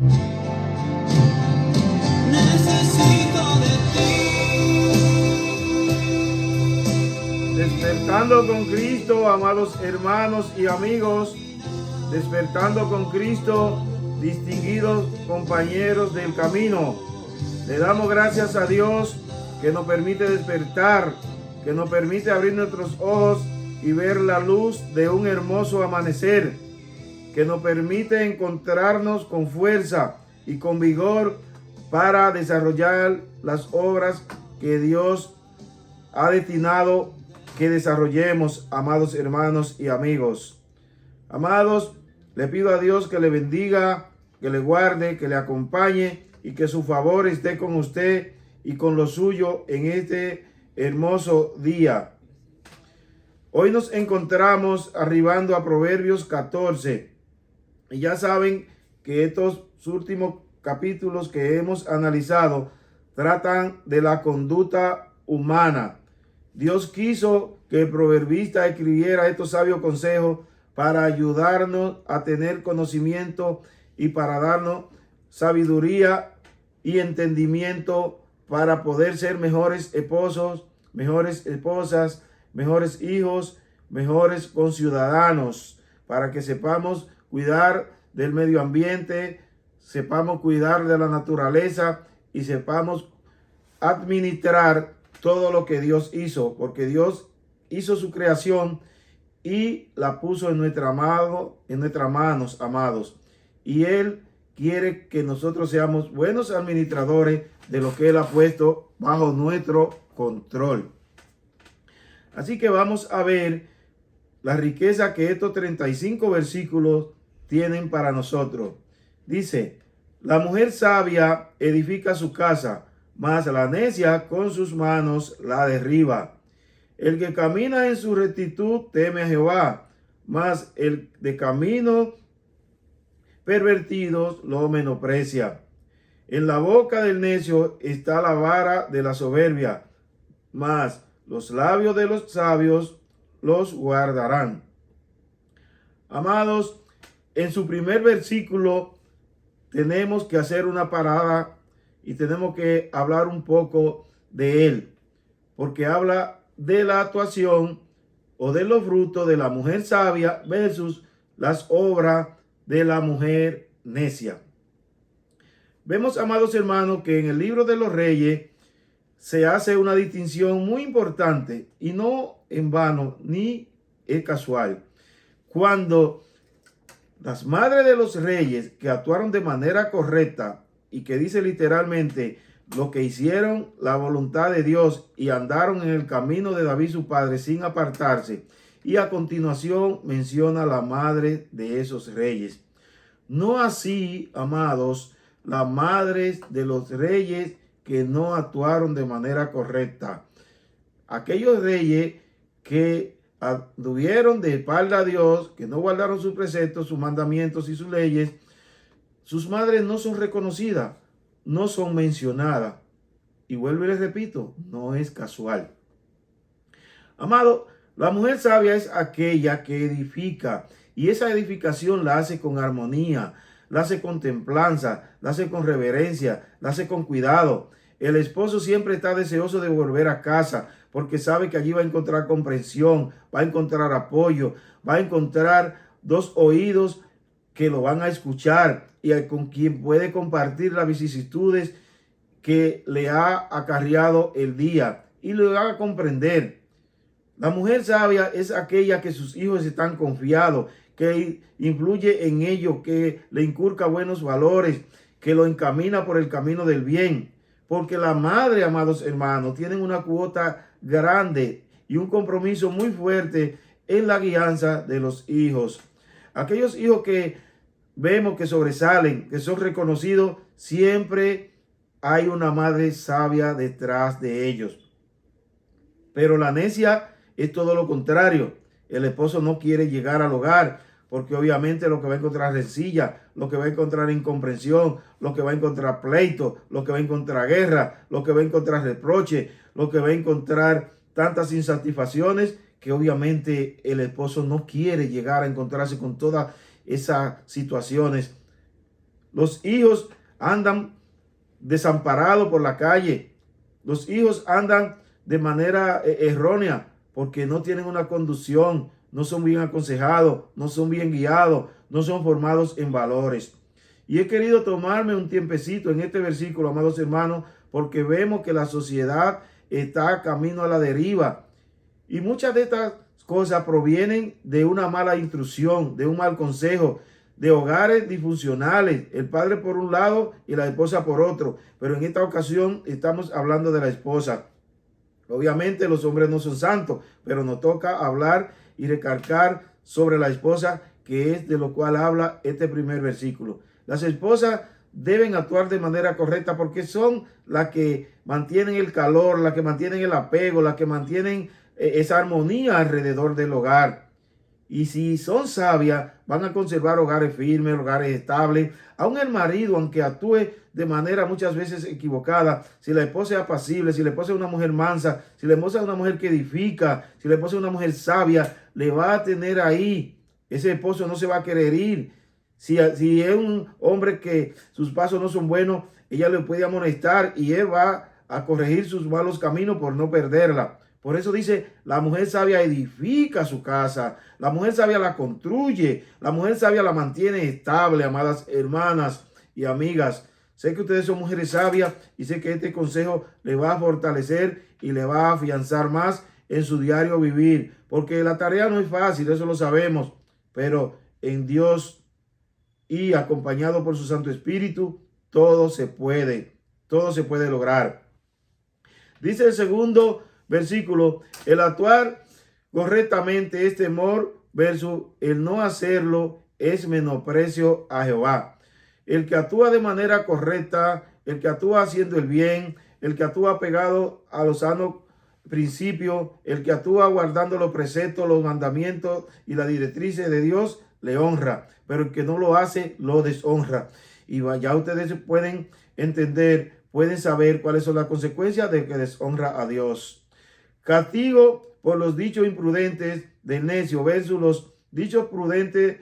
Necesito de ti. Despertando con Cristo, amados hermanos y amigos, despertando con Cristo, distinguidos compañeros del camino. Le damos gracias a Dios que nos permite despertar, que nos permite abrir nuestros ojos y ver la luz de un hermoso amanecer, que nos permite encontrarnos con fuerza y con vigor para desarrollar las obras que Dios ha destinado que desarrollemos, amados hermanos y amigos. Amados, le pido a Dios que le bendiga, que le guarde, que le acompañe y que su favor esté con usted y con lo suyo en este hermoso día. Hoy nos encontramos arribando a Proverbios 14 y ya saben que estos últimos capítulos que hemos analizado tratan de la conducta humana. Dios quiso que el proverbista escribiera estos sabios consejos para ayudarnos a tener conocimiento y para darnos sabiduría y entendimiento para poder ser mejores esposos, mejores esposas, mejores hijos, mejores conciudadanos, para que sepamos cuidar del medio ambiente, sepamos cuidar de la naturaleza y sepamos administrar todo lo que Dios hizo, porque Dios hizo su creación y la puso en nuestras manos, amados. Y Él quiere que nosotros seamos buenos administradores de lo que Él ha puesto bajo nuestro control. Así que vamos a ver la riqueza que estos 35 versículos tienen para nosotros. Dice, la mujer sabia edifica su casa, mas la necia con sus manos la derriba. El que camina en su rectitud teme a Jehová, mas el de camino pervertidos lo menosprecia. En la boca del necio está la vara de la soberbia, mas los labios de los sabios los guardarán. Amados, en su primer versículo tenemos que hacer una parada y tenemos que hablar un poco de él, porque habla de la actuación o de los frutos de la mujer sabia versus las obras de la mujer necia. Vemos, amados hermanos, que en el libro de los Reyes se hace una distinción muy importante y no en vano ni es casual. Cuando las madres de los reyes que actuaron de manera correcta y que dice literalmente lo que hicieron la voluntad de Dios y andaron en el camino de David su padre sin apartarse, y a continuación menciona la madre de esos reyes. No así, amados, las madres de los reyes que no actuaron de manera correcta. Aquellos reyes que anduvieron de espalda a Dios, que no guardaron sus preceptos, sus mandamientos y sus leyes, sus madres no son reconocidas, no son mencionadas. Y vuelvo y les repito, no es casual. Amado, la mujer sabia es aquella que edifica, y esa edificación la hace con armonía, la hace con templanza, la hace con reverencia, la hace con cuidado. El esposo siempre está deseoso de volver a casa porque sabe que allí va a encontrar comprensión, va a encontrar apoyo, va a encontrar dos oídos que lo van a escuchar y con quien puede compartir las vicisitudes que le ha acarreado el día y lo va a comprender. La mujer sabia es aquella que sus hijos están confiados, que influye en ellos, que le inculca buenos valores, que lo encamina por el camino del bien. Porque la madre, amados hermanos, tienen una cuota grande y un compromiso muy fuerte en la guianza de los hijos. Aquellos hijos que vemos que sobresalen, que son reconocidos, siempre hay una madre sabia detrás de ellos. Pero la necia es todo lo contrario. El esposo no quiere llegar al hogar porque obviamente lo que va a encontrar es rencilla, lo que va a encontrar incomprensión, lo que va a encontrar pleito, lo que va a encontrar guerra, lo que va a encontrar reproche, lo que va a encontrar tantas insatisfacciones que obviamente el esposo no quiere llegar a encontrarse con todas esas situaciones. Los hijos andan desamparados por la calle. Los hijos andan de manera errónea porque no tienen una conducción, no son bien aconsejados, no son bien guiados, no son formados en valores. Y he querido tomarme un tiempecito en este versículo, amados hermanos, porque vemos que la sociedad está camino a la deriva. Y muchas de estas cosas provienen de una mala instrucción, de un mal consejo, de hogares disfuncionales, el padre por un lado y la esposa por otro. Pero en esta ocasión estamos hablando de la esposa. Obviamente los hombres no son santos, pero nos toca hablar y recalcar sobre la esposa, que es de lo cual habla este primer versículo. Las esposas deben actuar de manera correcta porque son las que mantienen el calor, las que mantienen el apego, las que mantienen esa armonía alrededor del hogar. Y si son sabias, van a conservar hogares firmes, hogares estables. Aún el marido, aunque actúe de manera muchas veces equivocada, si la esposa es apacible, si la esposa es una mujer mansa, si la esposa es una mujer que edifica, si la esposa es una mujer sabia, le va a tener ahí. Ese esposo no se va a querer ir. Si es un hombre que sus pasos no son buenos, ella le puede amonestar y él va a corregir sus malos caminos por no perderla. Por eso dice, la mujer sabia edifica su casa, la mujer sabia la construye, la mujer sabia la mantiene estable, amadas hermanas y amigas. Sé que ustedes son mujeres sabias y sé que este consejo le va a fortalecer y le va a afianzar más en su diario vivir, porque la tarea no es fácil, eso lo sabemos, pero en Dios y acompañado por su Santo Espíritu, todo se puede lograr. Dice el segundo versículo, el actuar correctamente es temor versus el no hacerlo es menosprecio a Jehová. El que actúa de manera correcta, el que actúa haciendo el bien, el que actúa pegado a los sanos principios, el que actúa guardando los preceptos, los mandamientos y las directrices de Dios, le honra, pero el que no lo hace, lo deshonra. Y ya ustedes pueden entender, pueden saber cuáles son las consecuencias de que deshonra a Dios. Castigo por los dichos imprudentes del necio versus los dichos prudentes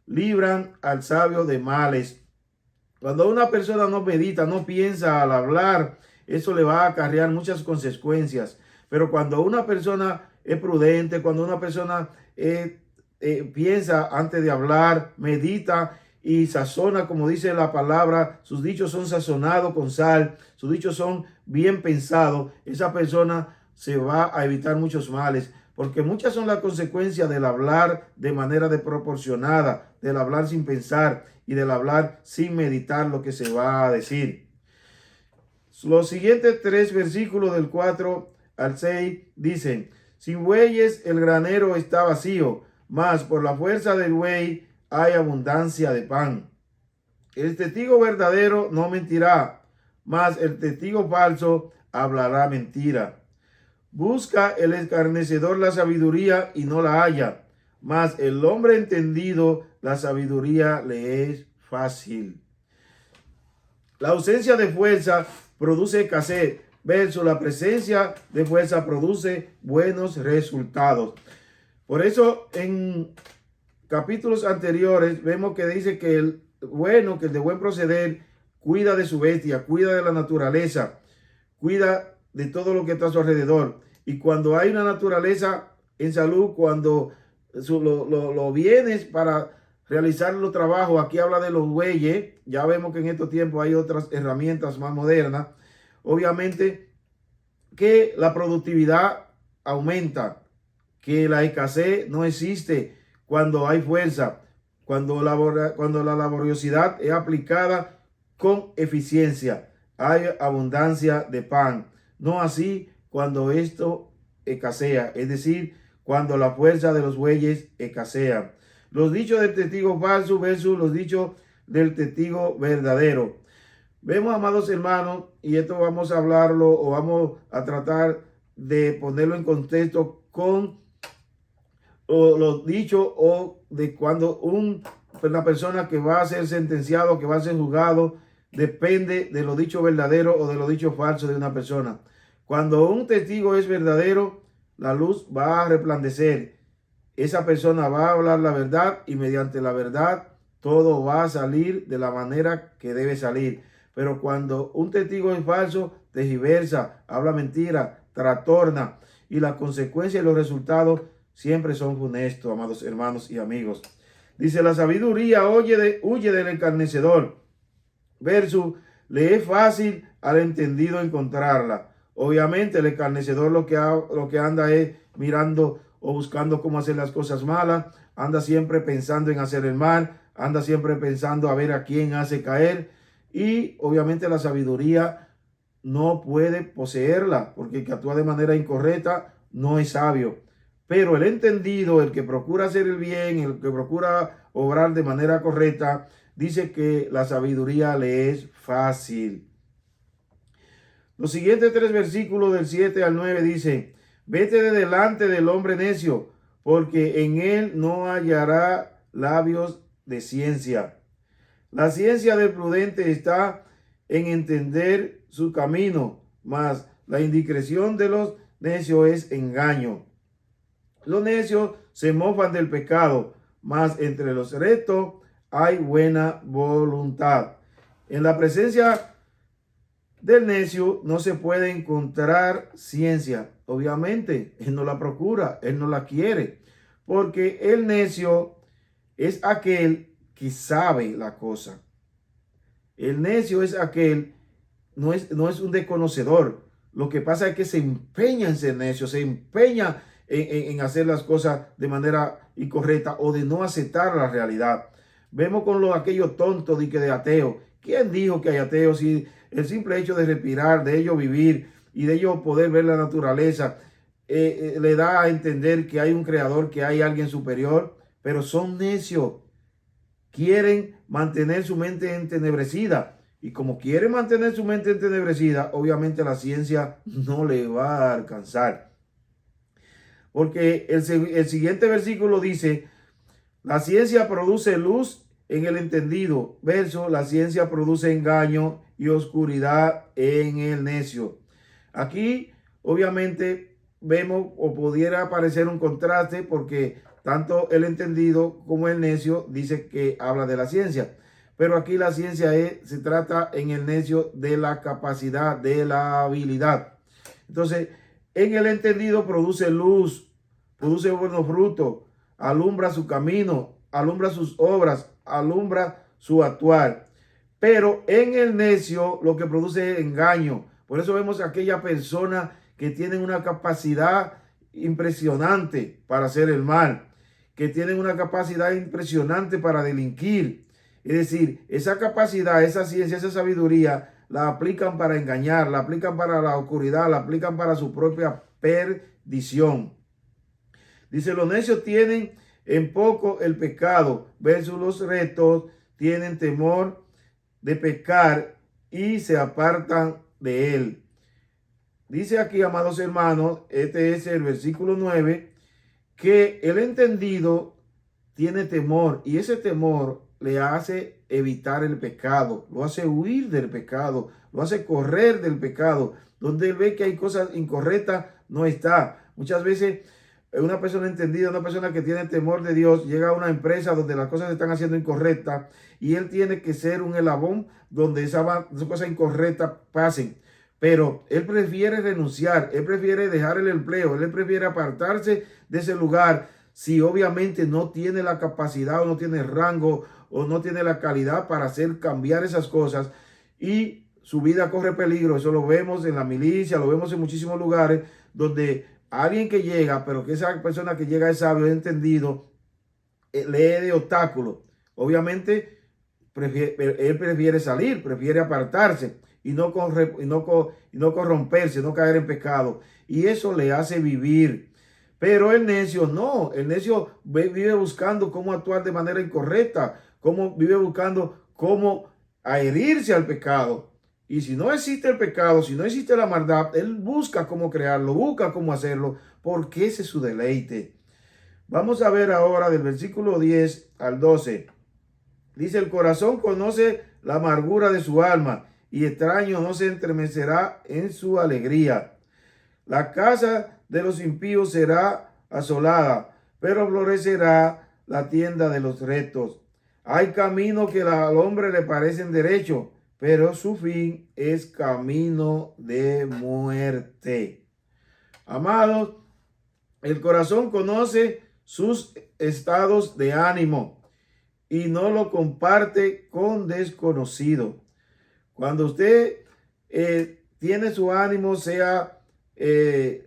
libran al sabio de males. Cuando una persona no medita, no piensa al hablar, eso le va a acarrear muchas consecuencias. Pero cuando una persona es prudente, cuando una persona piensa antes de hablar, medita y sazona, como dice la palabra, sus dichos son sazonados con sal, sus dichos son bien pensados, esa persona se va a evitar muchos males, porque muchas son las consecuencias del hablar de manera desproporcionada, del hablar sin pensar y del hablar sin meditar lo que se va a decir. Los siguientes 3 versículos del 4 al 6 dicen, sin bueyes el granero está vacío, mas por la fuerza del buey hay abundancia de pan. El testigo verdadero no mentirá, mas el testigo falso hablará mentira. Busca el escarnecedor la sabiduría y no la halla, mas el hombre entendido la sabiduría le es fácil. La ausencia de fuerza produce escasez, versus la presencia de fuerza produce buenos resultados. Por eso en capítulos anteriores vemos que dice que el de buen proceder, cuida de su bestia, cuida de la naturaleza, cuida de todo lo que está a su alrededor. Y cuando hay una naturaleza en salud, cuando lo vienes para realizar los trabajos, aquí habla de los bueyes, ya vemos que en estos tiempos hay otras herramientas más modernas, obviamente que la productividad aumenta, que la escasez no existe cuando hay fuerza, cuando la laboriosidad es aplicada con eficiencia, hay abundancia de pan. No así cuando esto escasea, es decir, cuando la fuerza de los bueyes escasea. Los dichos del testigo falso versus los dichos del testigo verdadero. Vemos, amados hermanos, y esto vamos a hablarlo o vamos a tratar de ponerlo en contexto con los dichos o de cuando una persona que va a ser sentenciado, que va a ser juzgado, depende de lo dicho verdadero o de lo dicho falso de una persona. Cuando un testigo es verdadero, la luz va a resplandecer. Esa persona va a hablar la verdad y mediante la verdad todo va a salir de la manera que debe salir. Pero cuando un testigo es falso, tergiversa, habla mentira, trastorna, y las consecuencias y los resultados siempre son funestos, amados hermanos y amigos. Dice, la sabiduría huye del escarnecedor, versus le es fácil al entendido encontrarla. Obviamente el escarnecedor lo que anda es mirando o buscando cómo hacer las cosas malas, anda siempre pensando en hacer el mal, anda siempre pensando a ver a quién hace caer, y obviamente la sabiduría no puede poseerla, porque el que actúa de manera incorrecta no es sabio. Pero el entendido, el que procura hacer el bien, el que procura obrar de manera correcta, dice que la sabiduría le es fácil. Los siguientes 3 versículos del 7 al 9 dicen, vete de delante del hombre necio, porque en él no hallará labios de ciencia. La ciencia del prudente está en entender su camino, mas la indiscreción de los necios es engaño. Los necios se mofan del pecado, mas entre los rectos hay buena voluntad. En la presencia del necio no se puede encontrar ciencia. Obviamente, él no la procura, él no la quiere, porque el necio es aquel que sabe la cosa. El necio es aquel, no es un desconocedor. Lo que pasa es que se empeña en ser necio, se empeña en hacer las cosas de manera incorrecta o de no aceptar la realidad. Vemos con aquellos tontos de ateo. ¿Quién dijo que hay ateos? Si el simple hecho de respirar, de ellos vivir y de ellos poder ver la naturaleza, le da a entender que hay un creador, que hay alguien superior, pero son necios. Quieren mantener su mente entenebrecida. Y como quieren mantener su mente entenebrecida, obviamente la ciencia no le va a alcanzar. Porque el siguiente versículo dice, la ciencia produce luz en el entendido, verso, la ciencia produce engaño y oscuridad en el necio. Aquí, obviamente, vemos o pudiera parecer un contraste porque tanto el entendido como el necio dice que habla de la ciencia. Pero aquí la ciencia se trata en el necio de la capacidad, de la habilidad. Entonces, en el entendido produce luz, produce buenos frutos, alumbra su camino, alumbra sus obras, alumbra su actuar. Pero en el necio lo que produce es engaño. Por eso vemos a aquella persona que tienen una capacidad impresionante para hacer el mal, que tienen una capacidad impresionante para delinquir. Es decir, esa capacidad, esa ciencia, esa sabiduría, la aplican para engañar, la aplican para la oscuridad, la aplican para su propia perdición. Dice, los necios tienen en poco el pecado, versus los rectos tienen temor de pecar y se apartan de él. Dice aquí, amados hermanos, este es el versículo 9, que el entendido tiene temor y ese temor le hace evitar el pecado, lo hace huir del pecado, lo hace correr del pecado. Donde él ve que hay cosas incorrectas, no está. Muchas veces una persona entendida, una persona que tiene temor de Dios, llega a una empresa donde las cosas se están haciendo incorrectas y él tiene que ser un eslabón donde esas cosas incorrectas pasen. Pero él prefiere renunciar, él prefiere dejar el empleo, él prefiere apartarse de ese lugar si obviamente no tiene la capacidad o no tiene el rango o no tiene la calidad para hacer cambiar esas cosas y su vida corre peligro. Eso lo vemos en la milicia, lo vemos en muchísimos lugares donde alguien que llega, pero que esa persona que llega es sabio, es entendido, lee de obstáculos. Obviamente él prefiere salir, prefiere apartarse y no corromperse, no caer en pecado. Y eso le hace vivir. Pero el necio no, el necio vive buscando cómo actuar de manera incorrecta, vive buscando cómo adherirse al pecado. Y si no existe el pecado, si no existe la maldad, él busca cómo crearlo, busca cómo hacerlo, porque ese es su deleite. Vamos a ver ahora del versículo 10 al 12. Dice, el corazón conoce la amargura de su alma y extraño no se entremecerá en su alegría. La casa de los impíos será asolada, pero florecerá la tienda de los rectos. Hay caminos que al hombre le parecen derechos, pero su fin es camino de muerte. Amados, el corazón conoce sus estados de ánimo y no lo comparte con desconocidos. Cuando usted tiene su ánimo, sea que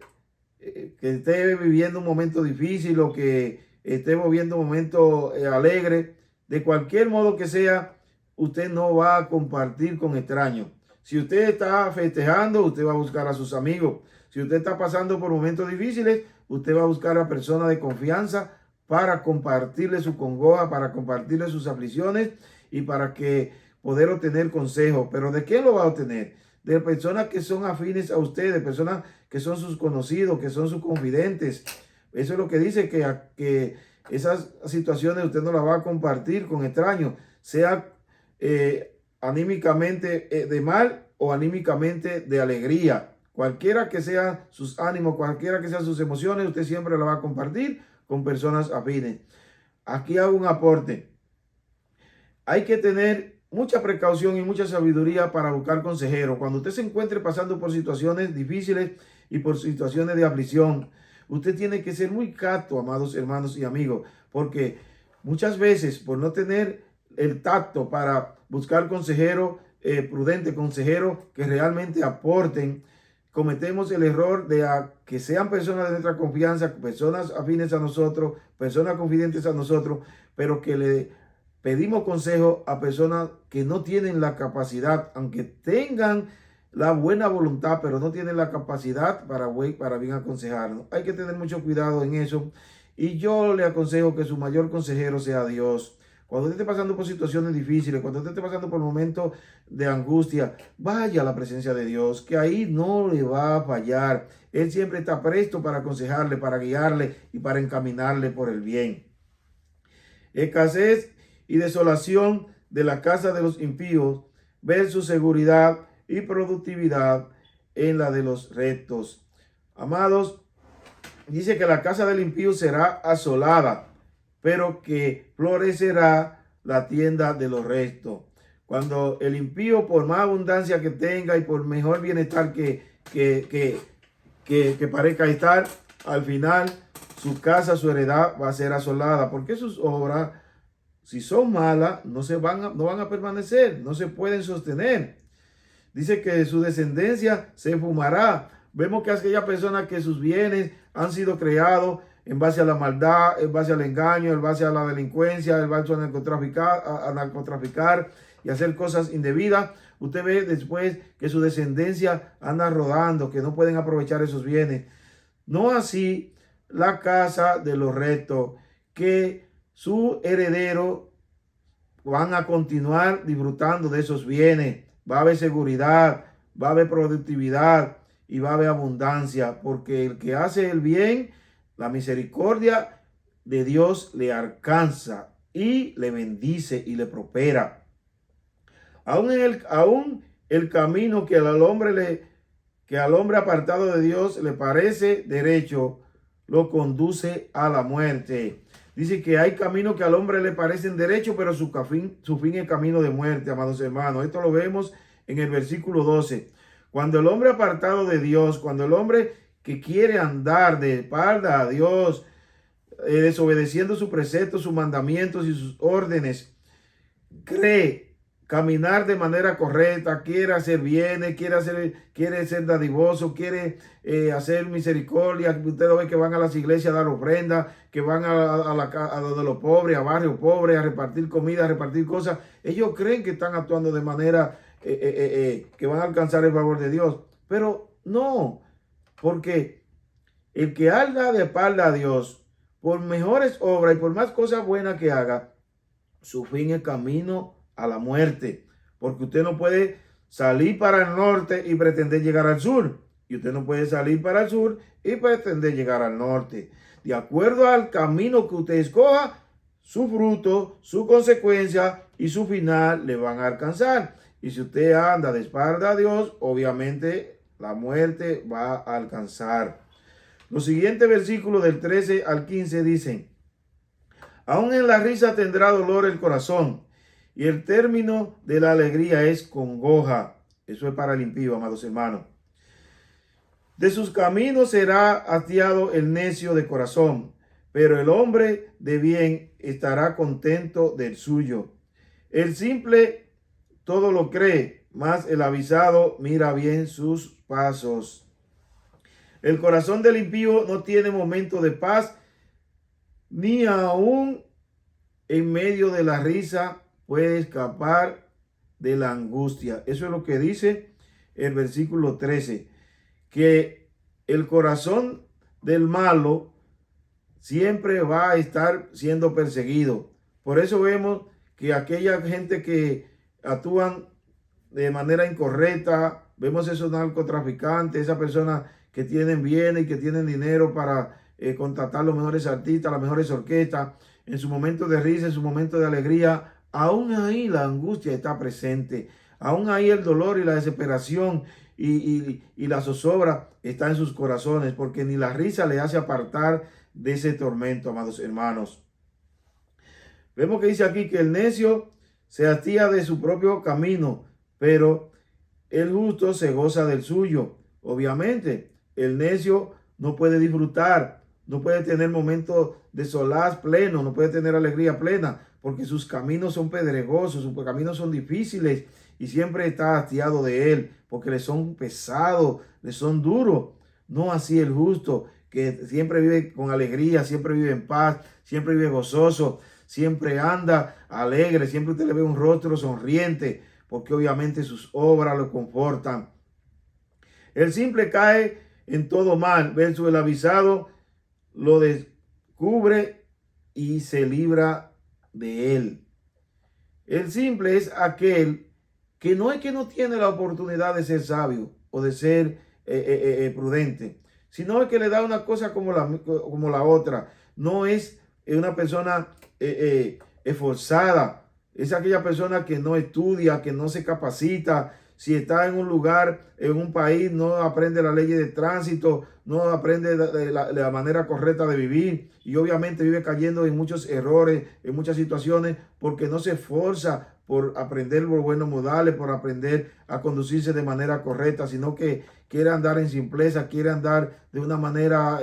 esté viviendo un momento difícil o que esté viviendo un momento alegre, de cualquier modo que sea, usted no va a compartir con extraños. Si usted está festejando, usted va a buscar a sus amigos. Si usted está pasando por momentos difíciles, usted va a buscar a personas de confianza para compartirle su congoja, para compartirle sus aflicciones y para que poder obtener consejos. ¿Pero de quién lo va a obtener? De personas que son afines a usted, de personas que son sus conocidos, que son sus confidentes. Eso es lo que dice que esas situaciones usted no las va a compartir con extraños, sea anímicamente de mal o anímicamente de alegría. Cualquiera que sean sus ánimos, cualquiera que sean sus emociones, usted siempre la va a compartir con personas afines. Aquí hago un aporte. Hay que tener mucha precaución y mucha sabiduría para buscar consejeros. Cuando usted se encuentre pasando por situaciones difíciles y por situaciones de aflicción, usted tiene que ser muy casto, amados hermanos y amigos, porque muchas veces por no tener el tacto para buscar consejeros prudentes, consejeros que realmente aporten, cometemos el error de que sean personas de nuestra confianza, personas afines a nosotros, personas confidentes a nosotros, pero que le pedimos consejo a personas que no tienen la capacidad, aunque tengan la buena voluntad, pero no tienen la capacidad para bien aconsejarnos. Hay que tener mucho cuidado en eso. Y yo le aconsejo que su mayor consejero sea Dios. Cuando usted esté pasando por situaciones difíciles, cuando usted esté pasando por momentos de angustia, vaya a la presencia de Dios, que ahí no le va a fallar. Él siempre está presto para aconsejarle, para guiarle y para encaminarle por el bien. Escasez y desolación de la casa de los impíos versus seguridad y productividad en la de los rectos. Amados, dice que la casa del impío será asolada, pero que florecerá la tienda de los rectos. Cuando el impío, por más abundancia que tenga y por mejor bienestar que parezca estar, al final su casa, su heredad va a ser asolada, porque sus obras, si son malas, no van a permanecer, no se pueden sostener. Dice que su descendencia se fumará. Vemos que aquellas personas que sus bienes han sido creados en base a la maldad, en base al engaño, en base a la delincuencia, en base a narcotraficar y hacer cosas indebidas. Usted ve después que su descendencia anda rodando, que no pueden aprovechar esos bienes. No así la casa de los rectos, que su heredero van a continuar disfrutando de esos bienes. Va a haber seguridad, va a haber productividad y va a haber abundancia, porque el que hace el bien, la misericordia de Dios le alcanza y le bendice y le prospera. Aún el camino que al hombre apartado de Dios le parece derecho, lo conduce a la muerte. Dice que hay caminos que al hombre le parecen derechos, pero su fin es camino de muerte, amados hermanos. Esto lo vemos en el versículo 12. Cuando el hombre apartado de Dios, cuando el hombre que quiere andar de espalda a Dios, desobedeciendo sus preceptos, sus mandamientos y sus órdenes, cree caminar de manera correcta, quiere hacer bienes, quiere ser dadivoso, quiere hacer misericordia. Usted lo ve que van a las iglesias a dar ofrendas, que van a donde los pobres, a barrios pobres, a repartir comida, a repartir cosas. Ellos creen que están actuando de manera que van a alcanzar el favor de Dios, pero no, porque el que haga de espalda a Dios, por mejores obras y por más cosas buenas que haga, su fin es camino a la muerte, porque usted no puede salir para el norte y pretender llegar al sur, y usted no puede salir para el sur y pretender llegar al norte. De acuerdo al camino que usted escoja, su fruto, su consecuencia y su final le van a alcanzar. Y si usted anda de espalda a Dios, obviamente la muerte va a alcanzar. Los siguientes versículos del 13 al 15 dicen: Aún en la risa tendrá dolor el corazón, y el término de la alegría es congoja. Eso es para el impío, amados hermanos. De sus caminos será hastiado el necio de corazón, pero el hombre de bien estará contento del suyo. El simple todo lo cree, mas el avisado mira bien sus pasos. El corazón del impío no tiene momento de paz, ni aún en medio de la risa puede escapar de la angustia. Eso es lo que dice el versículo 13, que el corazón del malo siempre va a estar siendo perseguido. Por eso vemos que aquella gente que actúan de manera incorrecta, vemos esos narcotraficantes, esas personas que tienen bienes y que tienen dinero para contratar los mejores artistas, las mejores orquestas, en su momento de risa, en su momento de alegría, aún ahí la angustia está presente, aún ahí el dolor y la desesperación y la zozobra está en sus corazones, porque ni la risa le hace apartar de ese tormento, amados hermanos. Vemos que dice aquí que el necio se hastía de su propio camino, pero el justo se goza del suyo. Obviamente, el necio no puede disfrutar, no puede tener momentos de solaz pleno, no puede tener alegría plena, porque sus caminos son pedregosos, sus caminos son difíciles y siempre está hastiado de él, porque le son pesados, le son duros. No así el justo, que siempre vive con alegría, siempre vive en paz, siempre vive gozoso, siempre anda alegre, siempre usted le ve un rostro sonriente, porque obviamente sus obras lo confortan. El simple cae en todo mal, versus el avisado lo descubre y se libra de él. El simple es aquel que no es que no tiene la oportunidad de ser sabio o de ser prudente, sino que le da una cosa como la otra. No es una persona esforzada, es aquella persona que no estudia, que no se capacita. Si está en un lugar, en un país, no aprende las leyes de tránsito, no aprende la manera correcta de vivir y obviamente vive cayendo en muchos errores, en muchas situaciones, porque no se esfuerza por aprender los buenos modales, por aprender a conducirse de manera correcta, sino que quiere andar en simpleza, quiere andar de una manera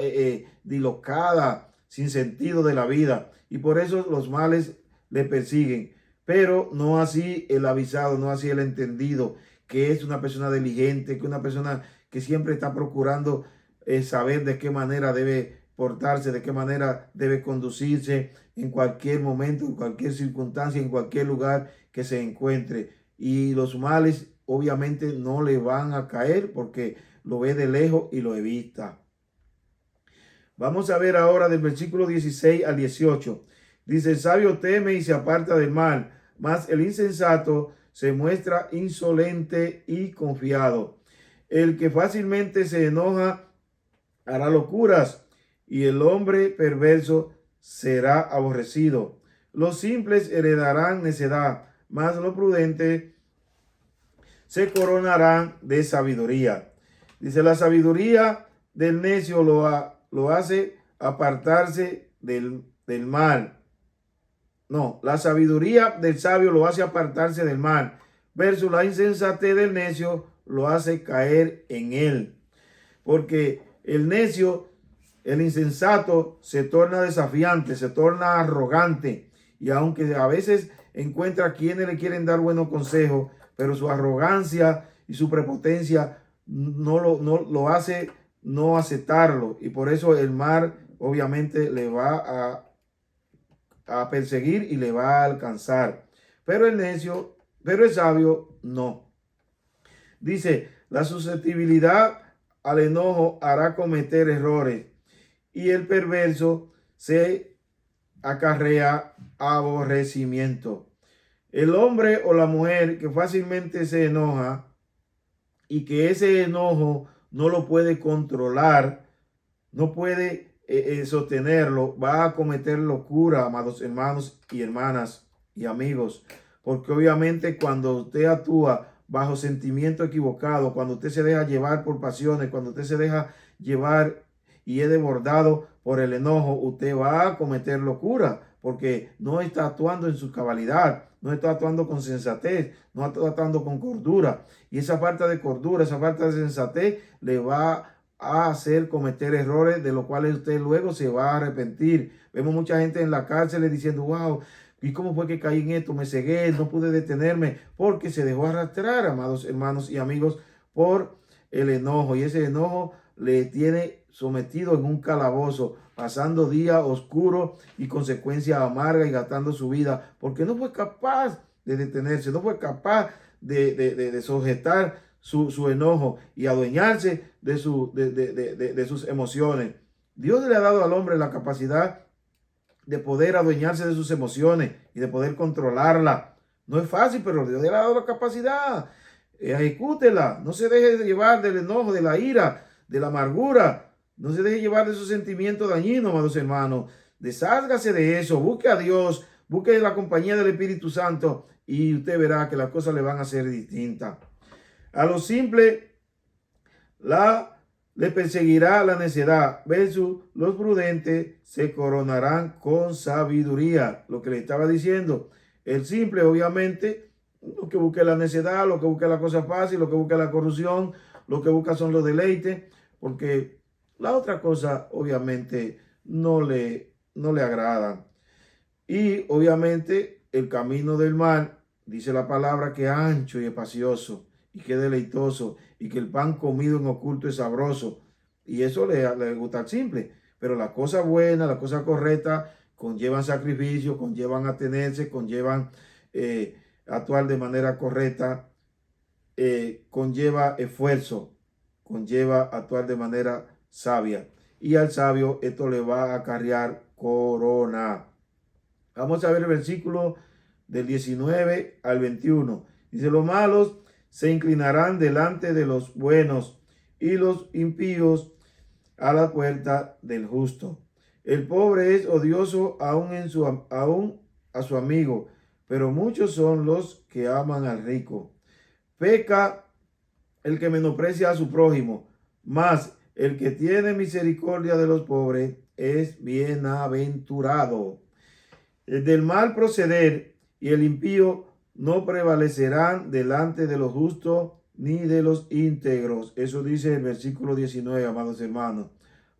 dilocada, sin sentido de la vida. Y por eso los males le persiguen. Pero no así el avisado, no así el entendido, que es una persona diligente, que es una persona que siempre está procurando saber de qué manera debe portarse, de qué manera debe conducirse en cualquier momento, en cualquier circunstancia, en cualquier lugar que se encuentre. Y los males obviamente no le van a caer porque lo ve de lejos y lo evita. Vamos a ver ahora del versículo 16 al 18. Dice, el sabio teme y se aparta del mal, mas el insensato se muestra insolente y confiado. El que fácilmente se enoja hará locuras, y el hombre perverso será aborrecido. Los simples heredarán necedad, mas los prudentes se coronarán de sabiduría. Dice, la sabiduría del necio lo hace apartarse del mal. No, la sabiduría del sabio lo hace apartarse del mal, versus la insensatez del necio lo hace caer en él. Porque el necio, el insensato, se torna desafiante, se torna arrogante. Y aunque a veces encuentra quienes le quieren dar buenos consejos, pero su arrogancia y su prepotencia no lo hace no aceptarlo. Y por eso el mal obviamente le va a perseguir y le va a alcanzar. Pero el necio, pero el sabio no. Dice, la susceptibilidad al enojo hará cometer errores y el perverso se acarrea aborrecimiento. El hombre o la mujer que fácilmente se enoja y que ese enojo no lo puede controlar, no puede sostenerlo, va a cometer locura, amados hermanos y hermanas y amigos, porque obviamente cuando usted actúa bajo sentimiento equivocado, cuando usted se deja llevar por pasiones, cuando usted se deja llevar y es desbordado por el enojo, usted va a cometer locura, porque no está actuando en su cabalidad, no está actuando con sensatez, no está actuando con cordura. Y esa falta de cordura, esa falta de sensatez le va a hacer cometer errores de los cuales usted luego se va a arrepentir. Vemos mucha gente en la cárcel diciendo, wow, ¿y cómo fue que caí en esto? Me cegué, no pude detenerme, porque se dejó arrastrar, amados hermanos y amigos, por el enojo. Y ese enojo le tiene sometido en un calabozo, pasando días oscuros y consecuencias amargas y gastando su vida, porque no fue capaz de detenerse, no fue capaz de sujetar su enojo y adueñarse de sus emociones. Dios le ha dado al hombre la capacidad de poder adueñarse de sus emociones y de poder controlarla. No es fácil, pero Dios le ha dado la capacidad. Ejecútela. No se deje de llevar del enojo, de la ira, de la amargura. No se deje llevar de esos sentimientos dañinos, amados hermanos. Desházgase de eso. Busque a Dios. Busque la compañía del Espíritu Santo y usted verá que las cosas le van a ser distintas. A lo simple le perseguirá la necedad, versus los prudentes se coronarán con sabiduría. Lo que le estaba diciendo, el simple obviamente, lo que busca la necedad, lo que busca la cosa fácil, lo que busca la corrupción, lo que busca son los deleites, porque la otra cosa obviamente no le agrada. Y obviamente el camino del mal, dice la palabra, que es ancho y espacioso y que deleitoso, y que el pan comido en oculto es sabroso. Y eso le gusta al simple. Pero la cosa buena, la cosa correcta, conllevan sacrificio, conllevan atenerse, conllevan actuar de manera correcta, conlleva esfuerzo, conlleva actuar de manera sabia. Y al sabio esto le va a acarrear corona. Vamos a ver el versículo del 19 al 21. Dice, los malos se inclinarán delante de los buenos y los impíos a la puerta del justo. El pobre es odioso aún a su amigo, pero muchos son los que aman al rico. Peca el que menosprecia a su prójimo, mas el que tiene misericordia de los pobres es bienaventurado. El del mal proceder y el impío no prevalecerán delante de los justos ni de los íntegros. Eso dice el versículo 19, amados hermanos.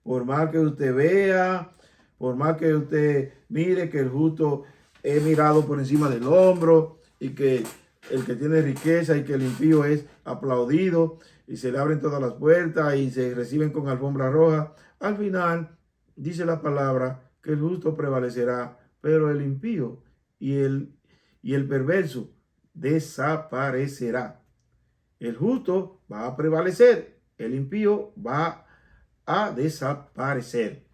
Por más que usted vea, por más que usted mire que el justo es mirado por encima del hombro y que el que tiene riqueza y que el impío es aplaudido y se le abren todas las puertas y se reciben con alfombra roja, al final dice la palabra que el justo prevalecerá, pero el impío y el perverso desaparecerá. El justo va a prevalecer, el impío va a desaparecer.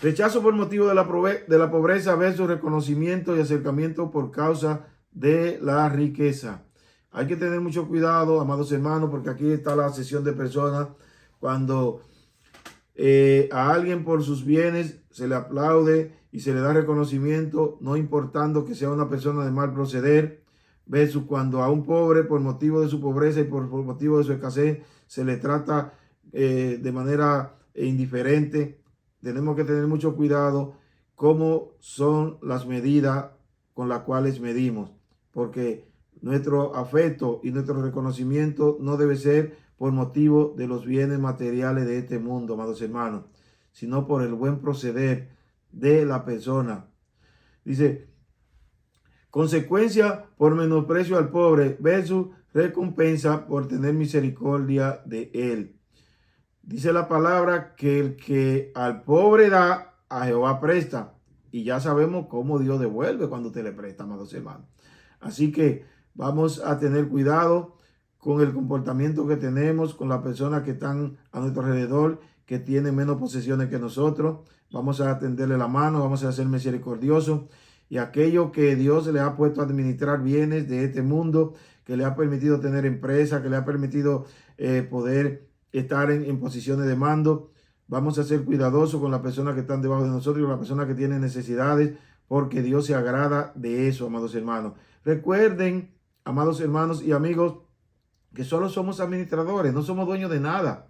Rechazo por motivo de la pobreza versus reconocimiento y acercamiento por causa de la riqueza. Hay que tener mucho cuidado, amados hermanos, porque aquí está la sesión de personas cuando a alguien por sus bienes se le aplaude y se le da reconocimiento, no importando que sea una persona de mal proceder, versus cuando a un pobre por motivo de su pobreza y por motivo de su escasez se le trata de manera indiferente. Tenemos que tener mucho cuidado cómo son las medidas con las cuales medimos, porque nuestro afecto y nuestro reconocimiento no debe ser por motivo de los bienes materiales de este mundo, amados hermanos, sino por el buen proceder de la persona. Dice, consecuencia por menosprecio al pobre versus recompensa por tener misericordia de él. Dice la palabra que el que al pobre da, a Jehová presta. Y ya sabemos cómo Dios devuelve cuando usted le presta, amados hermanos. Así que vamos a tener cuidado con el comportamiento que tenemos con las personas que están a nuestro alrededor, que tienen menos posesiones que nosotros. Vamos a tenderle la mano, vamos a ser misericordiosos. Y aquello que Dios le ha puesto a administrar bienes de este mundo, que le ha permitido tener empresa, que le ha permitido poder estar en posiciones de mando, vamos a ser cuidadosos con las personas que están debajo de nosotros y con las personas que tienen necesidades, porque Dios se agrada de eso, amados hermanos. Recuerden, amados hermanos y amigos, que solo somos administradores, no somos dueños de nada.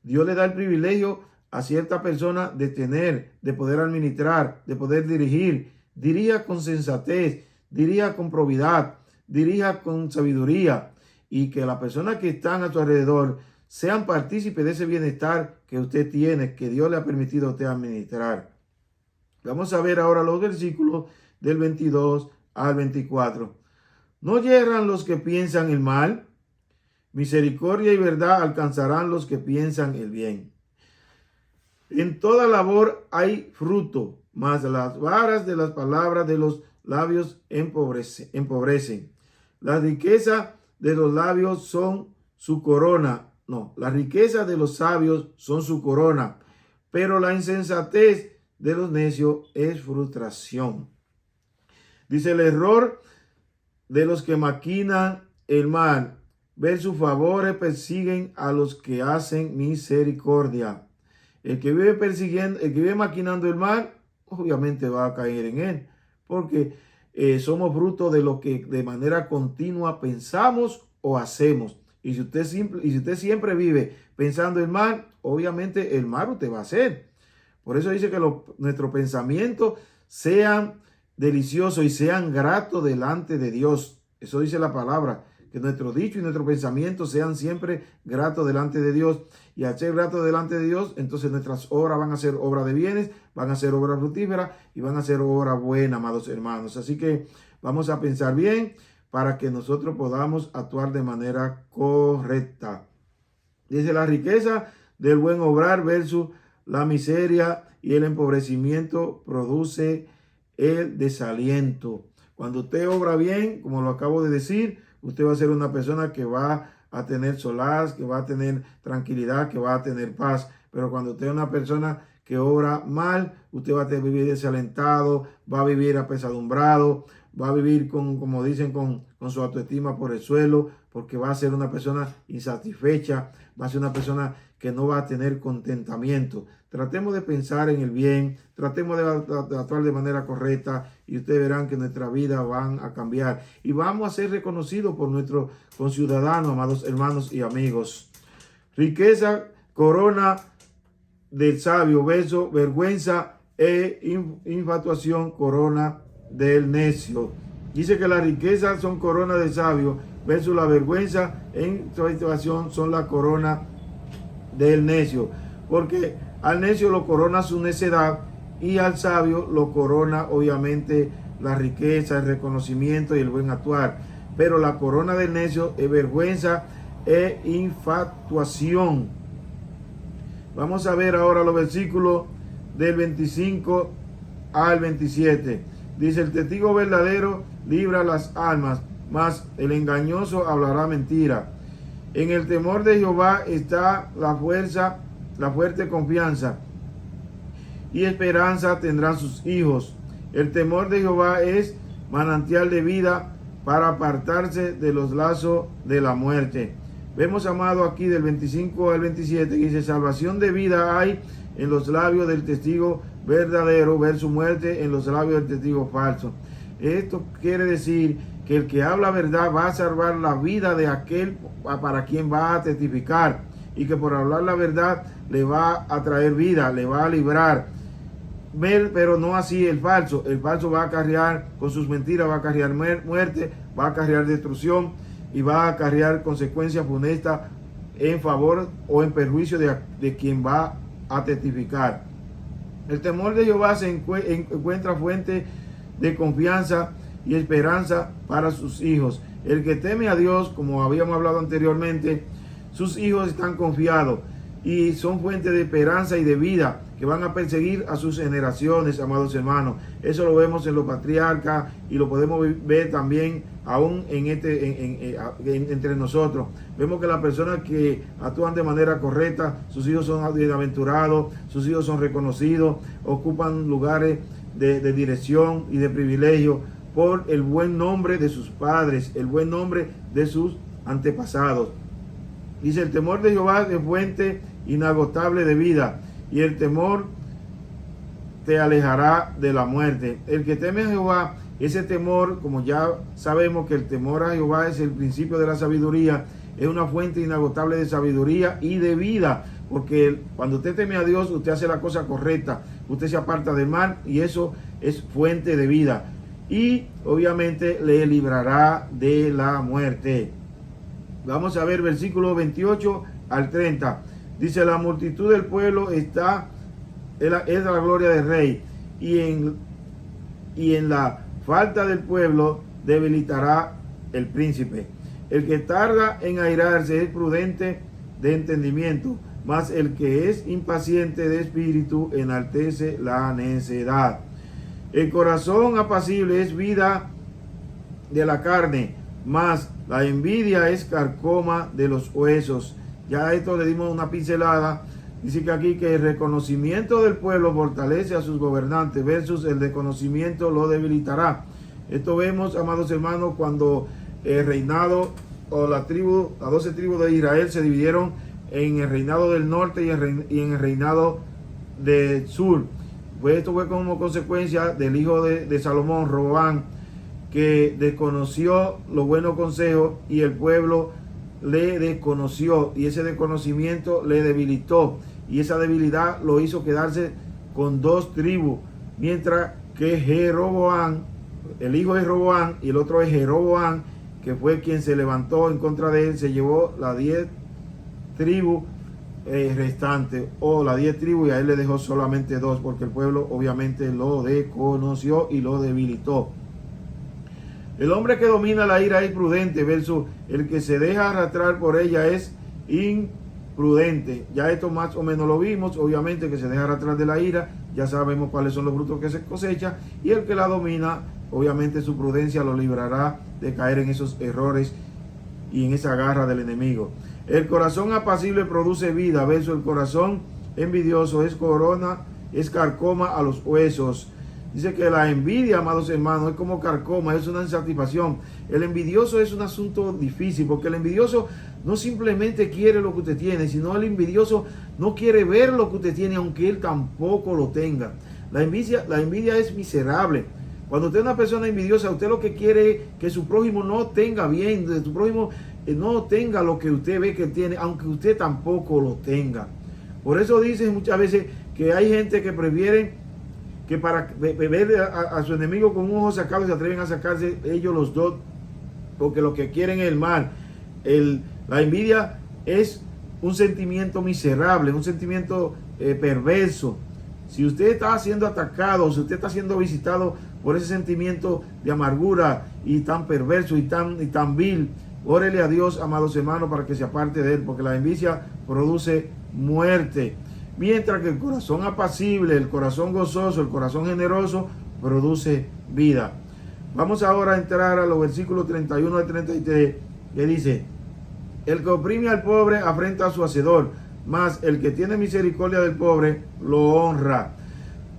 Dios le da el privilegio a cierta persona de tener, de poder administrar, de poder dirigir. Dirija con sensatez, dirija con probidad, dirija con sabiduría, y que las personas que están a tu alrededor sean partícipes de ese bienestar que usted tiene, que Dios le ha permitido a usted administrar. Vamos a ver ahora los versículos del 22 al 24. ¿No yerran los que piensan el mal? Misericordia y verdad alcanzarán los que piensan el bien. En toda labor hay fruto, mas las varas de las palabras de los labios empobrecen. La riqueza de los labios son su corona. No, la riqueza de los sabios son su corona, pero la insensatez de los necios es frustración. Dice: el error de los que maquinan el mal, ver sus favores, persiguen a los que hacen misericordia. El que vive persiguiendo, el que vive maquinando el mal, obviamente va a caer en él, porque somos fruto de lo que de manera continua pensamos o hacemos. Y si usted siempre vive pensando el mal, obviamente el mal usted va a hacer. Por eso dice que nuestros pensamientos sean deliciosos y sean gratos delante de Dios. Eso dice la palabra, que nuestro dicho y nuestros pensamientos sean siempre gratos delante de Dios. Y al ser gratos delante de Dios, entonces nuestras obras van a ser obras de bienes, van a ser obras fructíferas y van a ser obras buenas, amados hermanos. Así que vamos a pensar bien para que nosotros podamos actuar de manera correcta. Dice: la riqueza del buen obrar versus la miseria y el empobrecimiento produce el desaliento. Cuando usted obra bien, como lo acabo de decir, usted va a ser una persona que va a tener solaz, que va a tener tranquilidad, que va a tener paz. Pero cuando usted es una persona que obra mal, usted va a vivir desalentado, va a vivir apesadumbrado, va a vivir como dicen, con su autoestima por el suelo, porque va a ser una persona insatisfecha, va a ser una persona que no va a tener contentamiento. Tratemos de pensar en el bien, tratemos de actuar de manera correcta, y ustedes verán que nuestra vida van a cambiar y vamos a ser reconocidos por nuestros conciudadanos, amados hermanos y amigos. Riqueza, corona del sabio, vergüenza e infatuación, corona del necio. Dice que las riquezas son corona del sabio, versus la vergüenza en infatuación son la corona del necio. Porque al necio lo corona su necedad y al sabio lo corona obviamente la riqueza, el reconocimiento y el buen actuar. Pero la corona del necio es vergüenza e infatuación. Vamos a ver ahora los versículos del 25 al 27. Dice: el testigo verdadero libra las almas, mas el engañoso hablará mentira. En el temor de Jehová está la fuerza, la fuerte confianza, y esperanza tendrán sus hijos. El temor de Jehová es manantial de vida para apartarse de los lazos de la muerte. Vemos, amado, aquí del 25 al 27, que dice: salvación de vida hay en los labios del testigo verdadero, versus muerte en los labios del testigo falso. Esto quiere decir que el que habla verdad va a salvar la vida de aquel para quien va a testificar, y que por hablar la verdad le va a traer vida, le va a librar. Pero no así el falso. El falso va a acarrear con sus mentiras, va a acarrear muerte, va a acarrear destrucción y va a acarrear consecuencias funestas en favor o en perjuicio de quien va a testificar. El temor de Jehová se encuentra fuente de confianza y esperanza para sus hijos. El que teme a Dios, como habíamos hablado anteriormente, sus hijos están confiados y son fuente de esperanza y de vida, que van a perseguir a sus generaciones, amados hermanos. Eso lo vemos en los patriarcas y lo podemos ver también aún entre nosotros. Vemos que las personas que actúan de manera correcta, sus hijos son bienaventurados, sus hijos son reconocidos, ocupan lugares de dirección y de privilegio por el buen nombre de sus padres, el buen nombre de sus antepasados. Dice: el temor de Jehová es fuente inagotable de vida, y el temor te alejará de la muerte. El que teme a Jehová, ese temor, como ya sabemos que el temor a Jehová es el principio de la sabiduría, es una fuente inagotable de sabiduría y de vida, porque cuando usted teme a Dios, usted hace la cosa correcta, usted se aparta del mal y eso es fuente de vida. Y obviamente le librará de la muerte. Vamos a ver versículo 28 al 30. Dice, la multitud del pueblo es la gloria del rey, y en la falta del pueblo debilitará el príncipe. El que tarda en airarse es prudente de entendimiento, mas el que es impaciente de espíritu enaltece la necedad. El corazón apacible es vida de la carne, mas la envidia es carcoma de los huesos. Ya esto le dimos una pincelada. Dice que aquí que el reconocimiento del pueblo fortalece a sus gobernantes versus el desconocimiento lo debilitará. Esto vemos, amados hermanos, cuando el reinado o las 12 tribus de Israel se dividieron en el reinado del norte y en el reinado del sur. Pues esto fue como consecuencia del hijo de Salomón, Roboam, que desconoció los buenos consejos y el pueblo le desconoció, y ese desconocimiento le debilitó, y esa debilidad lo hizo quedarse con 2 tribus, mientras que Jeroboam, el hijo de Roboam, y el otro es Jeroboam, que fue quien se levantó en contra de él, se llevó las 10 tribus restantes, o las 10 tribus, y a él le dejó solamente 2, porque el pueblo obviamente lo desconoció y lo debilitó. El hombre que domina la ira es prudente, versus el que se deja arrastrar por ella es imprudente. Ya esto más o menos lo vimos. Obviamente que se deja arrastrar de la ira, ya sabemos cuáles son los frutos que se cosecha, y el que la domina, obviamente su prudencia lo librará de caer en esos errores y en esa garra del enemigo. El corazón apacible produce vida, versus el corazón envidioso es carcoma a los huesos. Dice que la envidia, amados hermanos, es como carcoma, es una insatisfacción. El envidioso es un asunto difícil, porque el envidioso no simplemente quiere lo que usted tiene, sino el envidioso no quiere ver lo que usted tiene, aunque él tampoco lo tenga. La envidia es miserable. Cuando usted es una persona envidiosa, usted lo que quiere es que su prójimo no tenga bien, que su prójimo no tenga lo que usted ve que tiene, aunque usted tampoco lo tenga. Por eso dicen muchas veces que hay gente que prefiere que para ver a su enemigo con un ojo sacado se atreven a sacarse ellos los dos, porque lo que quieren es el mal. La envidia es un sentimiento miserable, un sentimiento perverso. Si usted está siendo atacado, si usted está siendo visitado por ese sentimiento de amargura y tan perverso y tan vil, órele a Dios, amados hermanos, para que se aparte de él, porque la envidia produce muerte. Mientras que el corazón apacible, el corazón gozoso, el corazón generoso, produce vida. Vamos ahora a entrar a los versículos 31 al 33, que dice: el que oprime al pobre afrenta a su hacedor, mas el que tiene misericordia del pobre lo honra.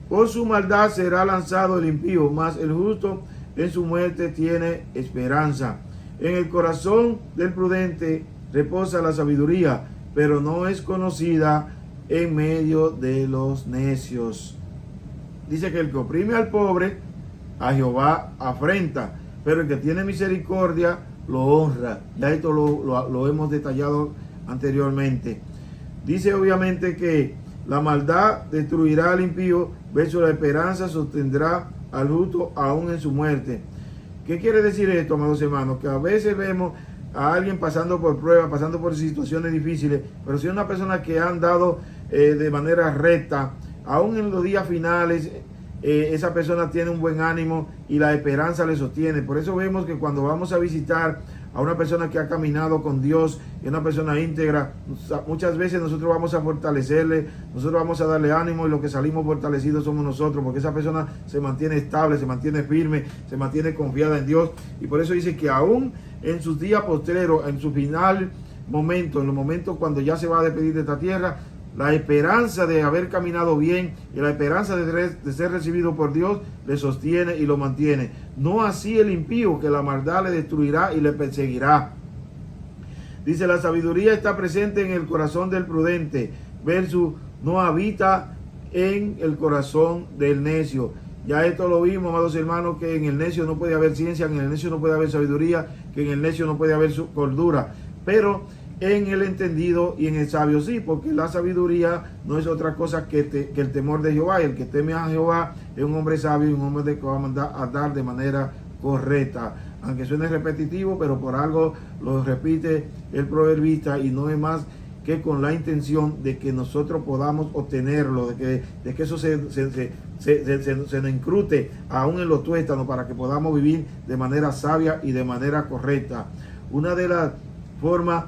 Por su maldad será lanzado el impío, mas el justo en su muerte tiene esperanza. En el corazón del prudente reposa la sabiduría, pero no es conocida en medio de los necios. Dice que el que oprime al pobre, a Jehová afrenta, pero el que tiene misericordia lo honra. Ya esto lo hemos detallado anteriormente. Dice obviamente que la maldad destruirá al impío, versus la esperanza sostendrá al justo aún en su muerte. ¿Qué quiere decir esto, amados hermanos? Que a veces vemos a alguien pasando por pruebas, pasando por situaciones difíciles, pero si es una persona que ha andado de manera recta, aún en los días finales, esa persona tiene un buen ánimo y la esperanza le sostiene. Por eso vemos que cuando vamos a visitar a una persona que ha caminado con Dios y una persona íntegra, muchas veces nosotros vamos a fortalecerle, nosotros vamos a darle ánimo, y los que salimos fortalecidos somos nosotros, porque esa persona se mantiene estable, se mantiene firme, se mantiene confiada en Dios. Y por eso dice que aún en sus días postreros, en su final momento, en los momentos cuando ya se va a despedir de esta tierra, la esperanza de haber caminado bien y la esperanza de ser recibido por Dios le sostiene y lo mantiene. No así el impío, que la maldad le destruirá y le perseguirá. Dice: la sabiduría está presente en el corazón del prudente, versus no habita en el corazón del necio. Ya esto lo vimos, amados hermanos, que en el necio no puede haber ciencia, en el necio no puede haber sabiduría, que en el necio no puede haber cordura. Pero en el entendido y en el sabio. Sí, porque la sabiduría no es otra cosa que el temor de Jehová. Y el que teme a Jehová es un hombre sabio y un hombre que va a andar de manera correcta. Aunque suene repetitivo, pero por algo lo repite el proverbista, y no es más que con la intención de que nosotros podamos obtenerlo, de que eso se nos incrute aún en los tuétanos, para que podamos vivir de manera sabia y de manera correcta. Una de las formas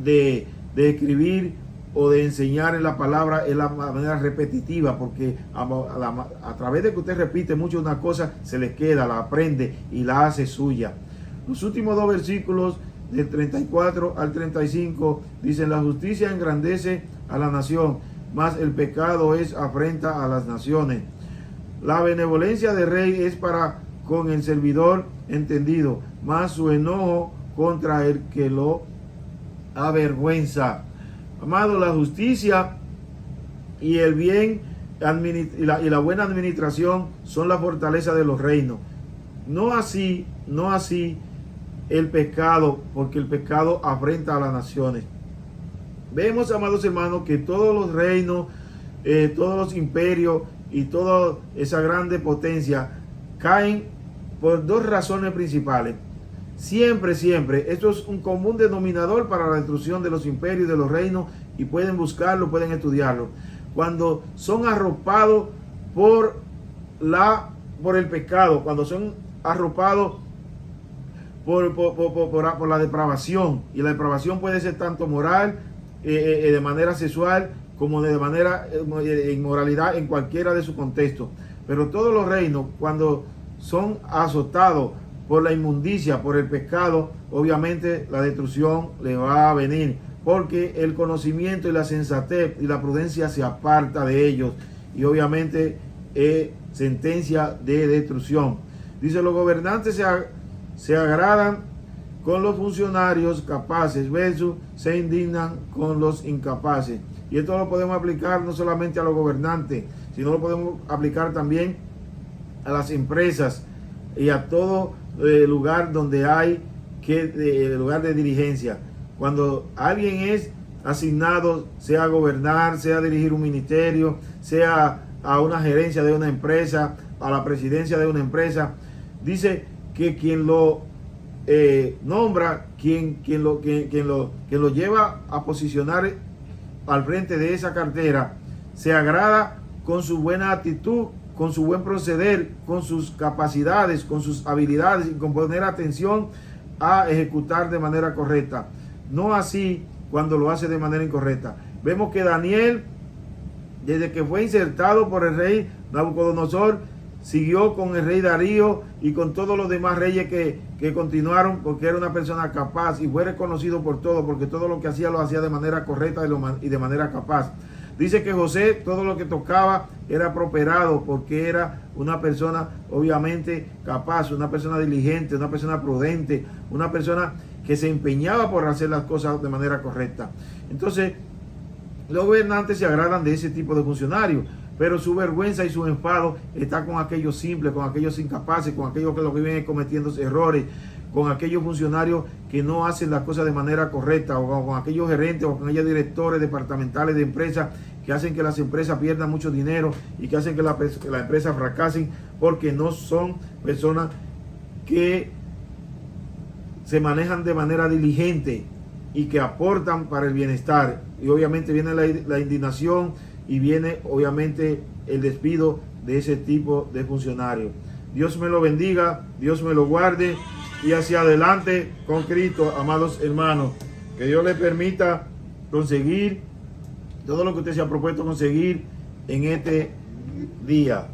de escribir o de enseñar en la palabra es la manera repetitiva, porque a través de que usted repite mucho una cosa, se le queda, la aprende y la hace suya. Los últimos dos versículos, del 34 al 35, dicen: la justicia engrandece a la nación, mas el pecado es afrenta a las naciones. La benevolencia del rey es para con el servidor entendido, mas su enojo contra el que lo avergüenza. Amado, la justicia y el bien y la buena administración son la fortaleza de los reinos. No así el pecado, porque el pecado afrenta a las naciones. Vemos, amados hermanos, que todos los reinos, todos los imperios y toda esa grande potencia caen por dos razones principales. Siempre, esto es un común denominador para la destrucción de los imperios y de los reinos, y pueden buscarlo, pueden estudiarlo. Cuando son arropados por el pecado, cuando son arropados por la depravación, y la depravación puede ser tanto moral, de manera sexual, como de manera inmoralidad en cualquiera de sus contextos. Pero todos los reinos, cuando son azotados por la inmundicia, por el pecado, obviamente la destrucción le va a venir, porque el conocimiento y la sensatez y la prudencia se aparta de ellos, y obviamente sentencia de destrucción. Dice: los gobernantes se agradan con los funcionarios capaces, versus se indignan con los incapaces. Y esto lo podemos aplicar no solamente a los gobernantes, sino lo podemos aplicar también a las empresas y a todo lugar donde hay lugar de dirigencia. Cuando alguien es asignado, sea a gobernar, sea a dirigir un ministerio, sea a una gerencia de una empresa, a la presidencia de una empresa, dice que quien lo nombra, quien lo lleva a posicionar al frente de esa cartera, se agrada con su buena actitud, con su buen proceder, con sus capacidades, con sus habilidades, y con poner atención a ejecutar de manera correcta. No así cuando lo hace de manera incorrecta. Vemos que Daniel, desde que fue insertado por el rey Nabucodonosor, siguió con el rey Darío y con todos los demás reyes que continuaron, porque era una persona capaz y fue reconocido por todo, porque todo lo que hacía lo hacía de manera correcta y de manera capaz. Dice que José, todo lo que tocaba era prosperado, porque era una persona obviamente capaz, una persona diligente, una persona prudente, una persona que se empeñaba por hacer las cosas de manera correcta. Entonces, los gobernantes se agradan de ese tipo de funcionarios, pero su vergüenza y su enfado está con aquellos simples, con aquellos incapaces, con aquellos que lo que viven cometiendo errores, con aquellos funcionarios que no hacen las cosas de manera correcta, o con aquellos gerentes o con aquellos directores departamentales de empresas que hacen que las empresas pierdan mucho dinero y que hacen que la empresa fracasen, porque no son personas que se manejan de manera diligente y que aportan para el bienestar. Y obviamente viene la indignación y viene obviamente el despido de ese tipo de funcionarios. Dios me lo bendiga, Dios me lo guarde, y hacia adelante con Cristo, amados hermanos. Que Dios le permita conseguir todo lo que usted se ha propuesto conseguir en este día.